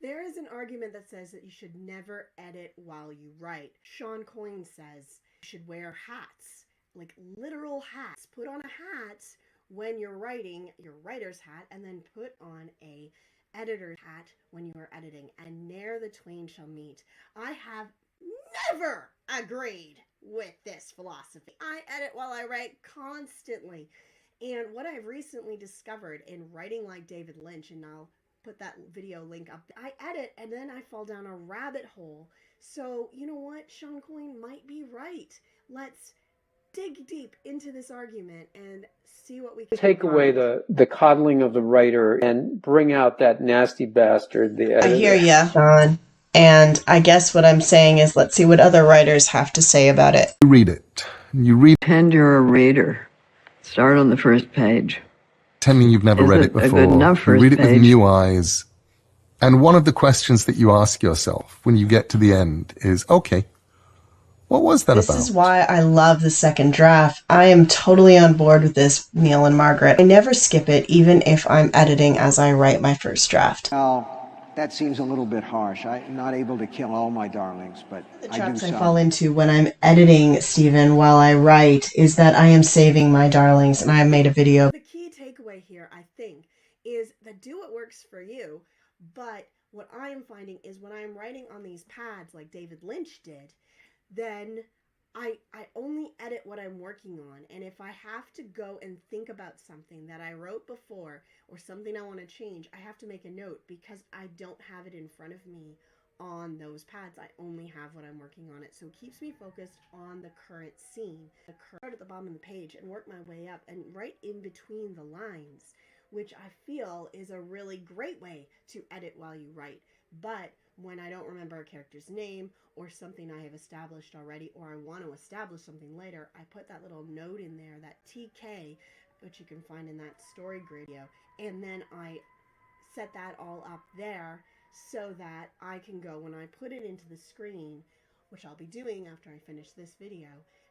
There is an argument that says that you should never edit while you write. Sean Coyne says you should wear hats, like literal hats. Put on a hat when you're writing, your writer's hat, and then put on a editor's hat when you are editing, and ne'er the twain shall meet. I have never agreed with this philosophy. I edit while I write constantly. And what I've recently discovered in writing like David Lynch, and I'll put that video link up, I edit and then I fall down a rabbit hole. So, you know what? Sean Coyne might be right. Let's dig deep into this argument and see what we can take away the coddling of the writer and bring out that nasty bastard, the editor. I hear ya, Sean. And I guess what I'm saying is, let's see what other writers have to say about it. You read it. You read. Pretend you're a reader. Start on the first page. Pretending you've never read it before. A good enough first you read it page? with new eyes. And one of the questions that you ask yourself when you get to the end is, okay, what was that about? This is why I love the second draft. I am totally on board with this, Neil and Margaret. I never skip it, even if I'm editing as I write my first draft. Well, that seems a little bit harsh. I'm not able to kill all my darlings, but The I do traps I some. fall into when I'm editing, Stephen, while I write, is that I am saving my darlings, and I have made a video. The key takeaway here, I think, is that do what works for you, but what I am finding is when I'm writing on these pads like David Lynch did, then I only edit what I'm working on. And if I have to go and think about something that I wrote before or something I want to change, I have to make a note because I don't have it in front of me on those pads. I only have what I'm working on it. So it keeps me focused on the current scene. I start at the bottom of the page and work my way up and right in between the lines, which I feel is a really great way to edit while you write. But when I don't remember a character's name or something I have established already, or I want to establish something later, I put that little note in there, that TK, which you can find in that story grid video, and then I set that all up there so that I can go, when I put it into the screen, which I'll be doing after I finish this video,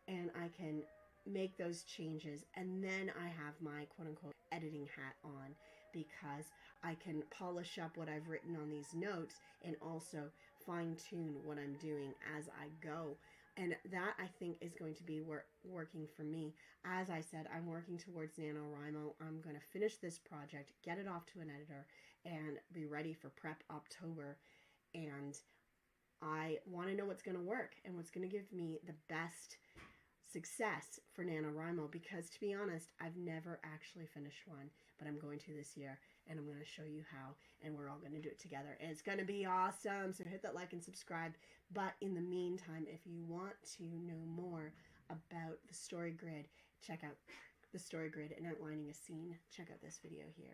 and I can make those changes, and then I have my quote-unquote editing hat on, because I can polish up what I've written on these notes and also fine-tune what I'm doing as I go. And that, I think, is going to be working for me. As I said, I'm working towards NaNoWriMo. I'm going to finish this project, get it off to an editor, and be ready for Prep October. And I want to know what's going to work and what's going to give me the best success for NaNoWriMo, because to be honest, I've never actually finished one, but I'm going to this year, and I'm going to show you how, and we're all going to do it together, and it's going to be awesome. So hit that like and subscribe. But in the meantime, if you want to know more about the story grid, check out the story grid and outlining a scene. Check out this video here.